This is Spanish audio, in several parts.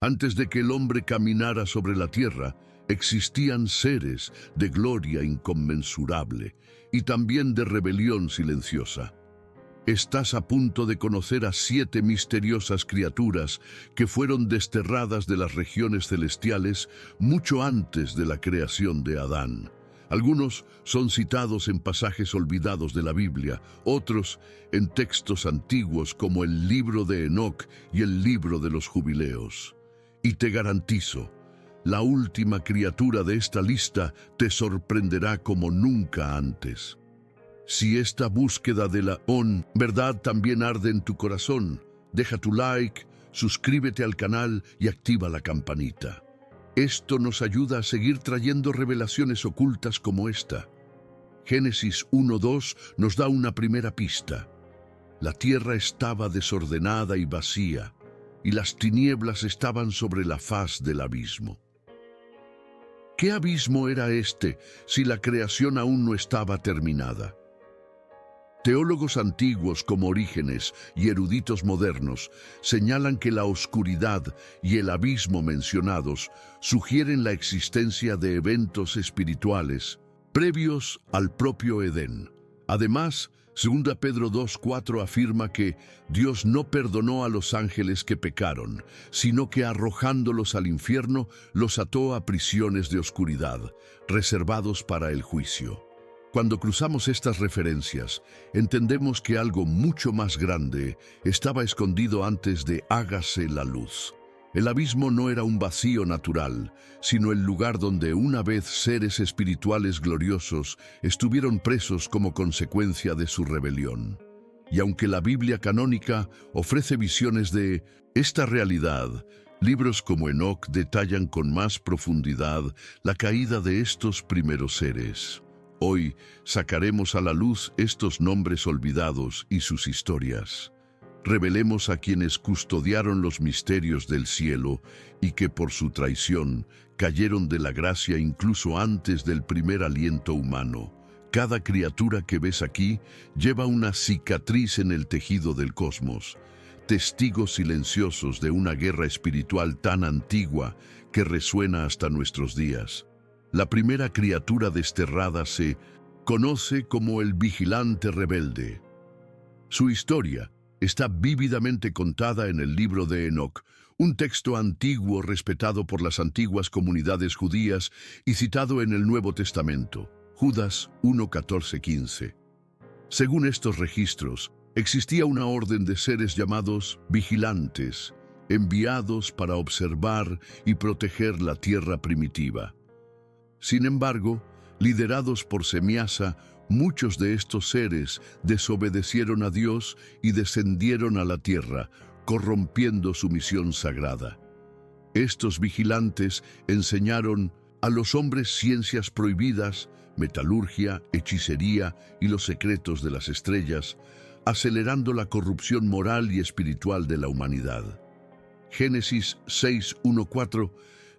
Antes de que el hombre caminara sobre la tierra, existían seres de gloria inconmensurable y también de rebelión silenciosa. Estás a punto de conocer a 7 misteriosas criaturas que fueron desterradas de las regiones celestiales mucho antes de la creación de Adán. Algunos son citados en pasajes olvidados de la Biblia, otros en textos antiguos como el libro de Enoc y el libro de los Jubileos. Y te garantizo, la última criatura de esta lista te sorprenderá como nunca antes. Si esta búsqueda de la verdad también arde en tu corazón, deja tu like, suscríbete al canal y activa la campanita. Esto nos ayuda a seguir trayendo revelaciones ocultas como esta. Génesis 1:2 nos da una primera pista. La tierra estaba desordenada y vacía, y las tinieblas estaban sobre la faz del abismo. ¿Qué abismo era este si la creación aún no estaba terminada? Teólogos antiguos como Orígenes y eruditos modernos señalan que la oscuridad y el abismo mencionados sugieren la existencia de eventos espirituales previos al propio Edén. Además, 2 Pedro 2:4 afirma que Dios no perdonó a los ángeles que pecaron, sino que arrojándolos al infierno, los ató a prisiones de oscuridad, reservados para el juicio. Cuando cruzamos estas referencias, entendemos que algo mucho más grande estaba escondido antes de hágase la luz. El abismo no era un vacío natural, sino el lugar donde una vez seres espirituales gloriosos estuvieron presos como consecuencia de su rebelión. Y aunque la Biblia canónica ofrece visiones de esta realidad, libros como Enoc detallan con más profundidad la caída de estos primeros seres. Hoy sacaremos a la luz estos nombres olvidados y sus historias. Revelemos a quienes custodiaron los misterios del cielo y que por su traición cayeron de la gracia incluso antes del primer aliento humano. Cada criatura que ves aquí lleva una cicatriz en el tejido del cosmos, testigos silenciosos de una guerra espiritual tan antigua que resuena hasta nuestros días. La primera criatura desterrada se conoce como el vigilante rebelde. Su historia está vívidamente contada en el libro de Enoc, un texto antiguo respetado por las antiguas comunidades judías y citado en el Nuevo Testamento, Judas 1:14-15. Según estos registros, existía una orden de seres llamados vigilantes, enviados para observar y proteger la tierra primitiva. Sin embargo, liderados por Semiasa, muchos de estos seres desobedecieron a Dios y descendieron a la tierra, corrompiendo su misión sagrada. Estos vigilantes enseñaron a los hombres ciencias prohibidas, metalurgia, hechicería y los secretos de las estrellas, acelerando la corrupción moral y espiritual de la humanidad. Génesis 6:1-4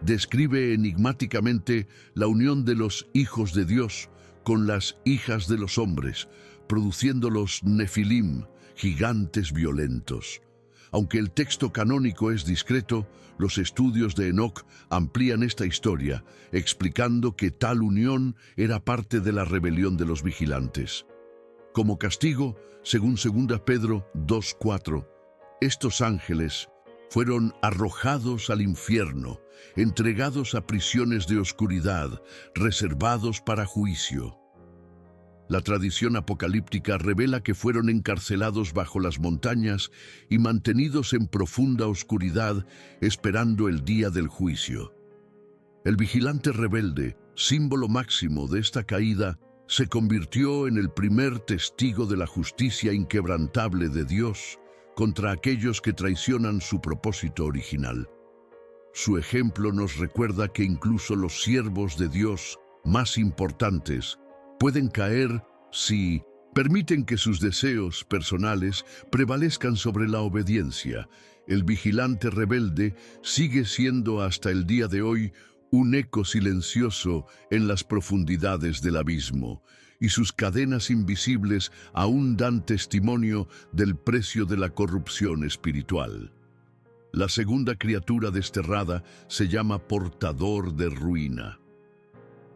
describe enigmáticamente la unión de los hijos de Dios con las hijas de los hombres, produciendo los Nefilim, gigantes violentos. Aunque el texto canónico es discreto, los estudios de Enoc amplían esta historia, explicando que tal unión era parte de la rebelión de los vigilantes. Como castigo, según 2 Pedro 2:4, estos ángeles fueron arrojados al infierno, entregados a prisiones de oscuridad, reservados para juicio. La tradición apocalíptica revela que fueron encarcelados bajo las montañas y mantenidos en profunda oscuridad, esperando el día del juicio. El vigilante rebelde, símbolo máximo de esta caída, se convirtió en el primer testigo de la justicia inquebrantable de Dios contra aquellos que traicionan su propósito original. Su ejemplo nos recuerda que incluso los siervos de Dios más importantes pueden caer si permiten que sus deseos personales prevalezcan sobre la obediencia. El vigilante rebelde sigue siendo hasta el día de hoy un eco silencioso en las profundidades del abismo, y sus cadenas invisibles aún dan testimonio del precio de la corrupción espiritual. La segunda criatura desterrada se llama portador de ruina.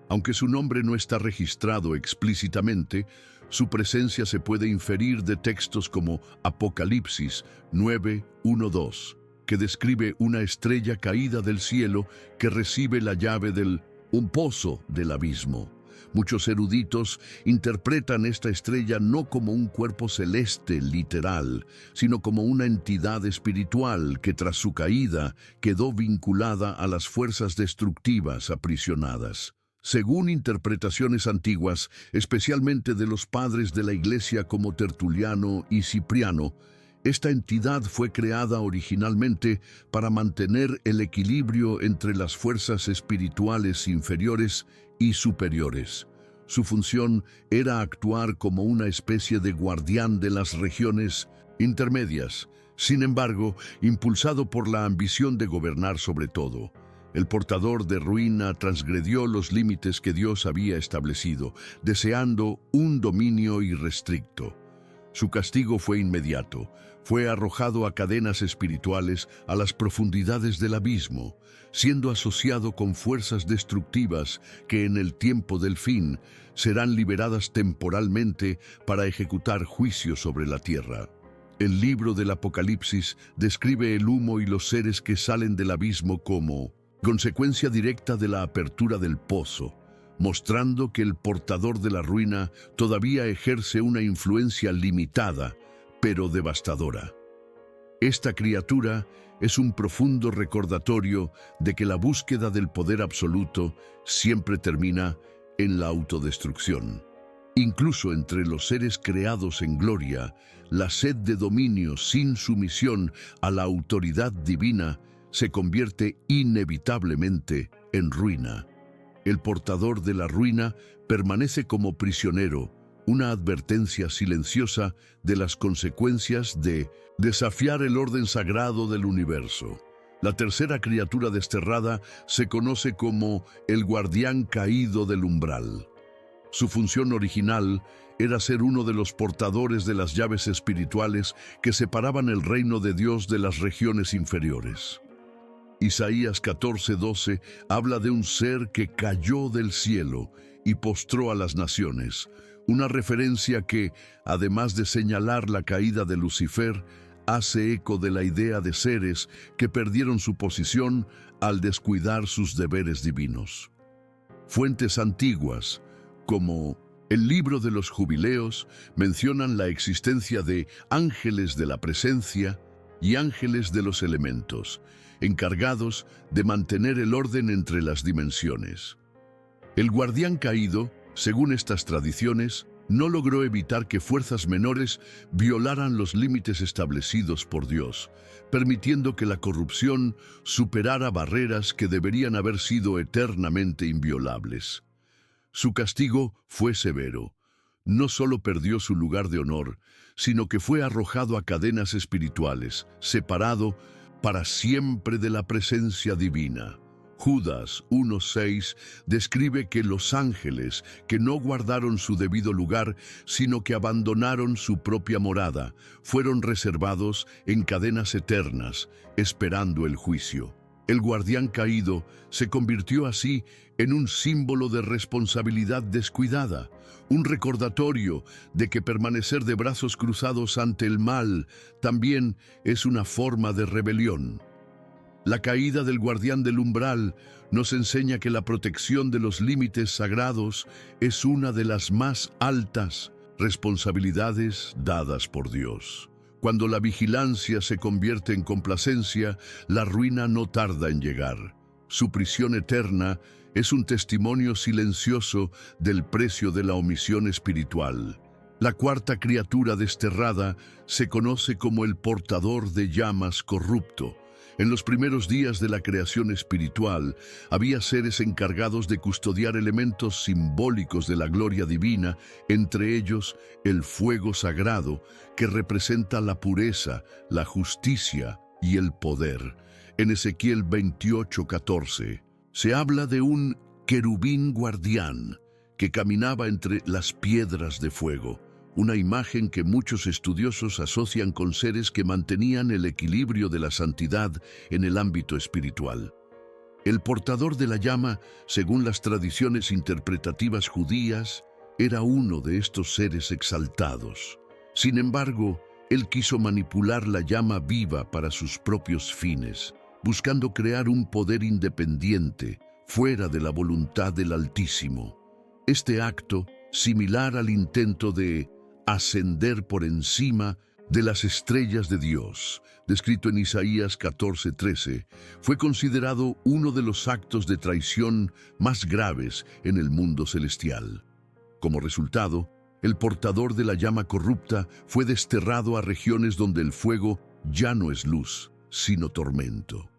Aunque su nombre no está registrado explícitamente, su presencia se puede inferir de textos como Apocalipsis 9:1-2, que describe una estrella caída del cielo que recibe la llave del un pozo del abismo. Muchos eruditos interpretan esta estrella no como un cuerpo celeste literal, sino como una entidad espiritual que tras su caída quedó vinculada a las fuerzas destructivas aprisionadas. Según interpretaciones antiguas, especialmente de los padres de la Iglesia como Tertuliano y Cipriano, esta entidad fue creada originalmente para mantener el equilibrio entre las fuerzas espirituales inferiores y superiores. Su función era actuar como una especie de guardián de las regiones intermedias. Sin embargo, impulsado por la ambición de gobernar sobre todo, el portador de ruina transgredió los límites que Dios había establecido, deseando un dominio irrestricto. Su castigo fue inmediato. Fue arrojado a cadenas espirituales a las profundidades del abismo, siendo asociado con fuerzas destructivas que en el tiempo del fin serán liberadas temporalmente para ejecutar juicio sobre la tierra. El libro del Apocalipsis describe el humo y los seres que salen del abismo como consecuencia directa de la apertura del pozo, mostrando que el portador de la ruina todavía ejerce una influencia limitada, pero devastadora. Esta criatura es un profundo recordatorio de que la búsqueda del poder absoluto siempre termina en la autodestrucción. Incluso entre los seres creados en gloria, la sed de dominio sin sumisión a la autoridad divina se convierte inevitablemente en ruina. El portador de la ruina permanece como prisionero, una advertencia silenciosa de las consecuencias de desafiar el orden sagrado del universo. La tercera criatura desterrada se conoce como el guardián caído del umbral. Su función original era ser uno de los portadores de las llaves espirituales que separaban el reino de Dios de las regiones inferiores. Isaías 14:12 habla de un ser que cayó del cielo y postró a las naciones, una referencia que, además de señalar la caída de Lucifer, hace eco de la idea de seres que perdieron su posición al descuidar sus deberes divinos. Fuentes antiguas, como el libro de los Jubileos, mencionan la existencia de ángeles de la presencia y ángeles de los elementos, encargados de mantener el orden entre las dimensiones. El guardián caído, según estas tradiciones, no logró evitar que fuerzas menores violaran los límites establecidos por Dios, permitiendo que la corrupción superara barreras que deberían haber sido eternamente inviolables. Su castigo fue severo. No solo perdió su lugar de honor, sino que fue arrojado a cadenas espirituales, separado para siempre de la presencia divina. Judas 1:6 describe que los ángeles que no guardaron su debido lugar, sino que abandonaron su propia morada, fueron reservados en cadenas eternas, esperando el juicio. El guardián caído se convirtió así en un símbolo de responsabilidad descuidada, un recordatorio de que permanecer de brazos cruzados ante el mal también es una forma de rebelión. La caída del guardián del umbral nos enseña que la protección de los límites sagrados es una de las más altas responsabilidades dadas por Dios. Cuando la vigilancia se convierte en complacencia, la ruina no tarda en llegar. Su prisión eterna es un testimonio silencioso del precio de la omisión espiritual. La cuarta criatura desterrada se conoce como el portador de llamas corrupto. En los primeros días de la creación espiritual, había seres encargados de custodiar elementos simbólicos de la gloria divina, entre ellos el fuego sagrado, que representa la pureza, la justicia y el poder. En Ezequiel 28:14, se habla de un querubín guardián que caminaba entre las piedras de fuego, una imagen que muchos estudiosos asocian con seres que mantenían el equilibrio de la santidad en el ámbito espiritual. El portador de la llama, según las tradiciones interpretativas judías, era uno de estos seres exaltados. Sin embargo, él quiso manipular la llama viva para sus propios fines, buscando crear un poder independiente, fuera de la voluntad del Altísimo. Este acto, similar al intento de ascender por encima de las estrellas de Dios, descrito en Isaías 14:13, fue considerado uno de los actos de traición más graves en el mundo celestial. Como resultado, el portador de la llama corrupta fue desterrado a regiones donde el fuego ya no es luz, sino tormento.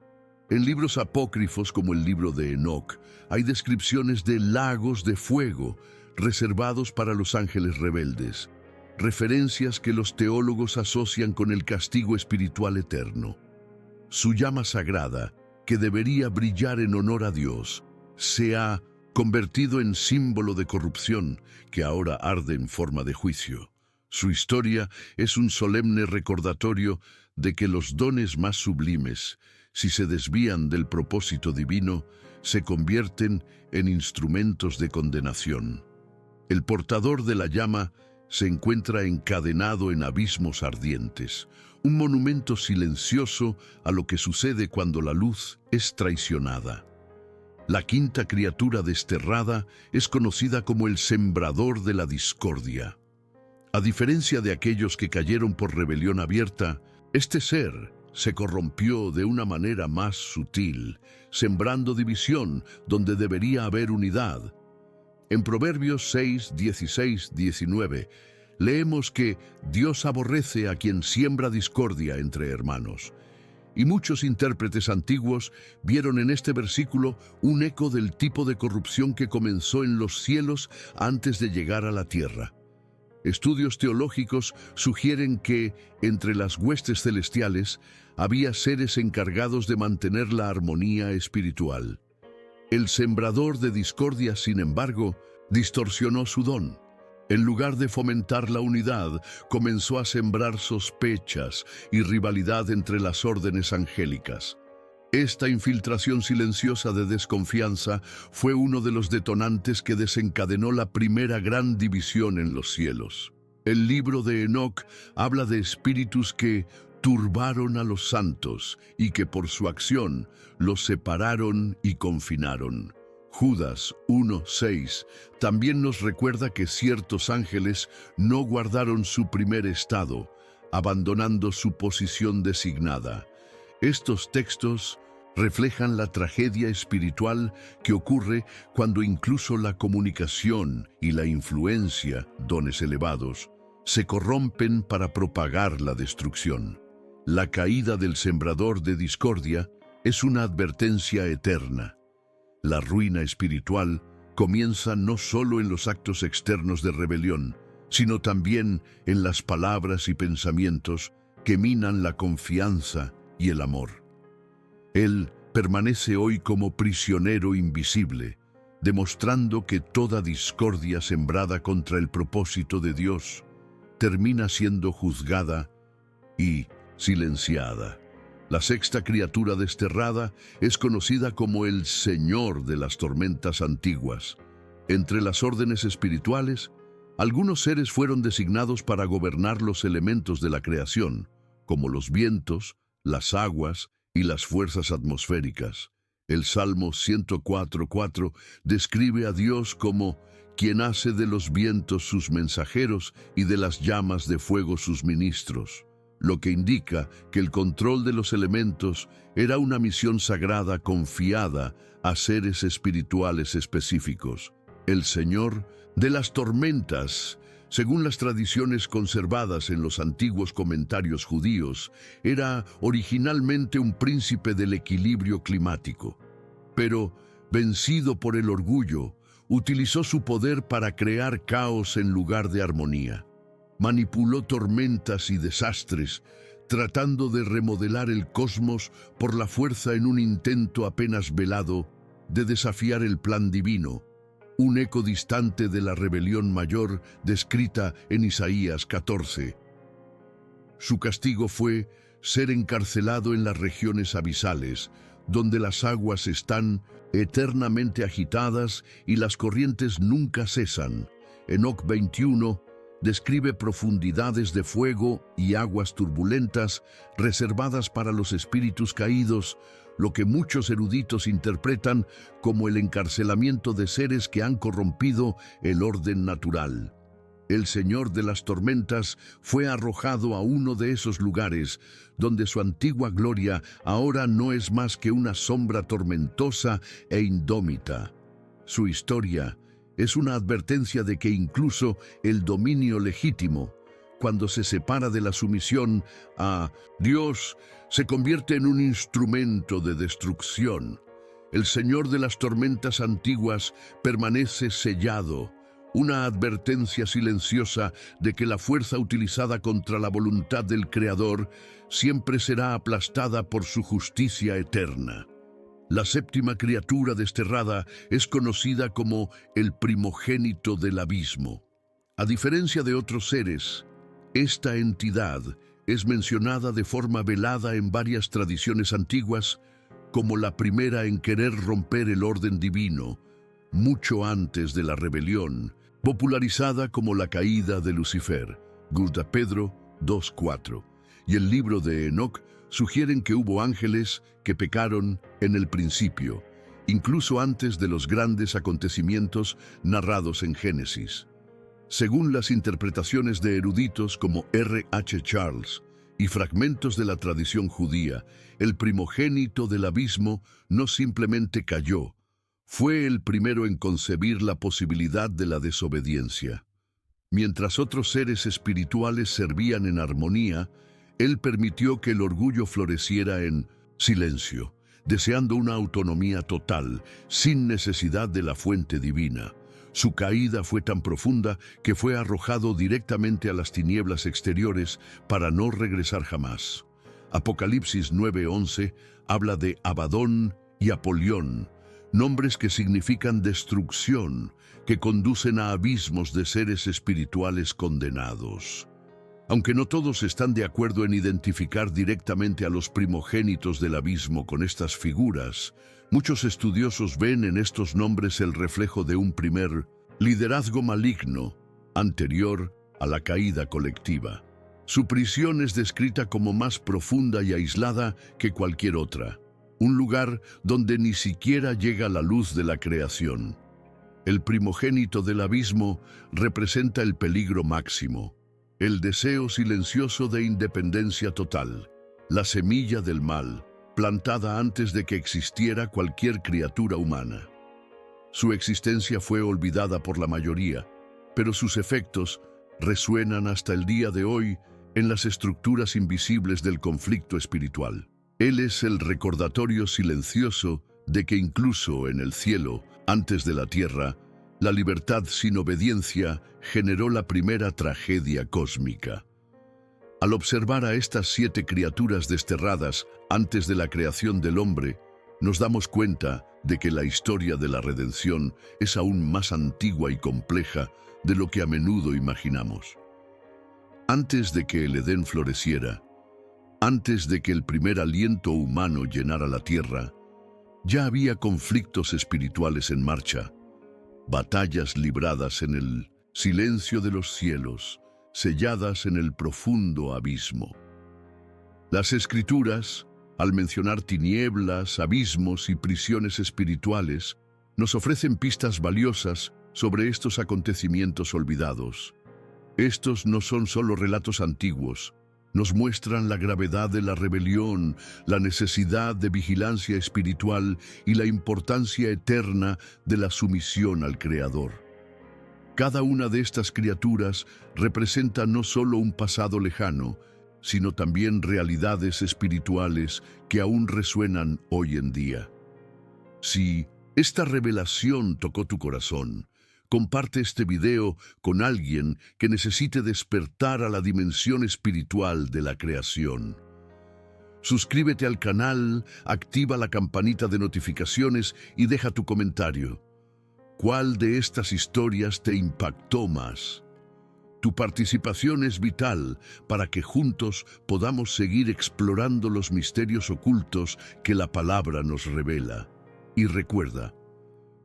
En libros apócrifos como el libro de Enoc, hay descripciones de lagos de fuego reservados para los ángeles rebeldes, referencias que los teólogos asocian con el castigo espiritual eterno. Su llama sagrada, que debería brillar en honor a Dios, se ha convertido en símbolo de corrupción que ahora arde en forma de juicio. Su historia es un solemne recordatorio de que los dones más sublimes, si se desvían del propósito divino, se convierten en instrumentos de condenación. El portador de la llama se encuentra encadenado en abismos ardientes, un monumento silencioso a lo que sucede cuando la luz es traicionada. La quinta criatura desterrada es conocida como el sembrador de la discordia. A diferencia de aquellos que cayeron por rebelión abierta, este ser se corrompió de una manera más sutil, sembrando división donde debería haber unidad. En Proverbios 6, 16, 19, leemos que Dios aborrece a quien siembra discordia entre hermanos. Y muchos intérpretes antiguos vieron en este versículo un eco del tipo de corrupción que comenzó en los cielos antes de llegar a la tierra. Estudios teológicos sugieren que, entre las huestes celestiales, había seres encargados de mantener la armonía espiritual. El sembrador de discordia, sin embargo, distorsionó su don. En lugar de fomentar la unidad, comenzó a sembrar sospechas y rivalidad entre las órdenes angélicas. Esta infiltración silenciosa de desconfianza fue uno de los detonantes que desencadenó la primera gran división en los cielos. El libro de Enoc habla de espíritus que turbaron a los santos y que por su acción los separaron y confinaron. Judas 1:6 también nos recuerda que ciertos ángeles no guardaron su primer estado, abandonando su posición designada. Estos textos reflejan la tragedia espiritual que ocurre cuando incluso la comunicación y la influencia, dones elevados, se corrompen para propagar la destrucción. La caída del sembrador de discordia es una advertencia eterna. La ruina espiritual comienza no solo en los actos externos de rebelión, sino también en las palabras y pensamientos que minan la confianza y el amor. Él permanece hoy como prisionero invisible, demostrando que toda discordia sembrada contra el propósito de Dios termina siendo juzgada y silenciada. La sexta criatura desterrada es conocida como el Señor de las tormentas antiguas. Entre las órdenes espirituales, algunos seres fueron designados para gobernar los elementos de la creación, como los vientos, las aguas y las fuerzas atmosféricas. El Salmo 104:4 describe a Dios como quien hace de los vientos sus mensajeros y de las llamas de fuego sus ministros, lo que indica que el control de los elementos era una misión sagrada confiada a seres espirituales específicos. El Señor de las tormentas, según las tradiciones conservadas en los antiguos comentarios judíos, era originalmente un príncipe del equilibrio climático. Pero, vencido por el orgullo, utilizó su poder para crear caos en lugar de armonía. Manipuló tormentas y desastres, tratando de remodelar el cosmos por la fuerza en un intento apenas velado de desafiar el plan divino. un eco distante de la rebelión mayor descrita en Isaías 14. Su castigo fue ser encarcelado en las regiones abisales, donde las aguas están eternamente agitadas y las corrientes nunca cesan. Enoc 21 describe profundidades de fuego y aguas turbulentas reservadas para los espíritus caídos, lo que muchos eruditos interpretan como el encarcelamiento de seres que han corrompido el orden natural. El Señor de las tormentas fue arrojado a uno de esos lugares, donde su antigua gloria ahora no es más que una sombra tormentosa e indómita. Su historia es una advertencia de que incluso el dominio legítimo, cuando se separa de la sumisión a Dios, se convierte en un instrumento de destrucción. El Señor de las tormentas antiguas permanece sellado, una advertencia silenciosa de que la fuerza utilizada contra la voluntad del Creador siempre será aplastada por su justicia eterna. La séptima criatura desterrada es conocida como el primogénito del abismo. A diferencia de otros seres, esta entidad es mencionada de forma velada en varias tradiciones antiguas como la primera en querer romper el orden divino, mucho antes de la rebelión, popularizada como la caída de Lucifer, 2 Pedro 2:4, y el libro de Enoc sugieren que hubo ángeles que pecaron en el principio, incluso antes de los grandes acontecimientos narrados en Génesis. Según las interpretaciones de eruditos como R. H. Charles y fragmentos de la tradición judía, el primogénito del abismo no simplemente cayó, fue el primero en concebir la posibilidad de la desobediencia. Mientras otros seres espirituales servían en armonía, él permitió que el orgullo floreciera en silencio, deseando una autonomía total, sin necesidad de la fuente divina. Su caída fue tan profunda que fue arrojado directamente a las tinieblas exteriores para no regresar jamás. Apocalipsis 9:11 habla de Abadón y Apolión, nombres que significan destrucción, que conducen a abismos de seres espirituales condenados. Aunque no todos están de acuerdo en identificar directamente a los primogénitos del abismo con estas figuras, muchos estudiosos ven en estos nombres el reflejo de un primer liderazgo maligno, anterior a la caída colectiva. Su prisión es descrita como más profunda y aislada que cualquier otra, un lugar donde ni siquiera llega la luz de la creación. El primogénito del abismo representa el peligro máximo, el deseo silencioso de independencia total, la semilla del mal, plantada antes de que existiera cualquier criatura humana. Su existencia fue olvidada por la mayoría, pero sus efectos resuenan hasta el día de hoy en las estructuras invisibles del conflicto espiritual. Él es el recordatorio silencioso de que incluso en el cielo, antes de la tierra, la libertad sin obediencia generó la primera tragedia cósmica. Al observar a estas 7 criaturas desterradas antes de la creación del hombre, nos damos cuenta de que la historia de la redención es aún más antigua y compleja de lo que a menudo imaginamos. Antes de que el Edén floreciera, antes de que el primer aliento humano llenara la tierra, ya había conflictos espirituales en marcha, batallas libradas en el silencio de los cielos, selladas en el profundo abismo. Las Escrituras, al mencionar tinieblas, abismos y prisiones espirituales, nos ofrecen pistas valiosas sobre estos acontecimientos olvidados. Estos no son solo relatos antiguos, nos muestran la gravedad de la rebelión, la necesidad de vigilancia espiritual y la importancia eterna de la sumisión al Creador. Cada una de estas criaturas representa no solo un pasado lejano, sino también realidades espirituales que aún resuenan hoy en día. Si esta revelación tocó tu corazón, comparte este video con alguien que necesite despertar a la dimensión espiritual de la creación. Suscríbete al canal, activa la campanita de notificaciones y deja tu comentario. ¿Cuál de estas historias te impactó más? Tu participación es vital para que juntos podamos seguir explorando los misterios ocultos que la palabra nos revela. Y recuerda,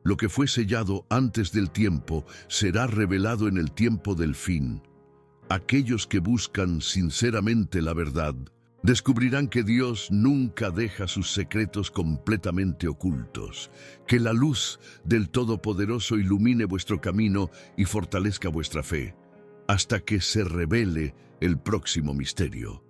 lo que fue sellado antes del tiempo será revelado en el tiempo del fin. Aquellos que buscan sinceramente la verdad descubrirán que Dios nunca deja sus secretos completamente ocultos. Que la luz del Todopoderoso ilumine vuestro camino y fortalezca vuestra fe, hasta que se revele el próximo misterio.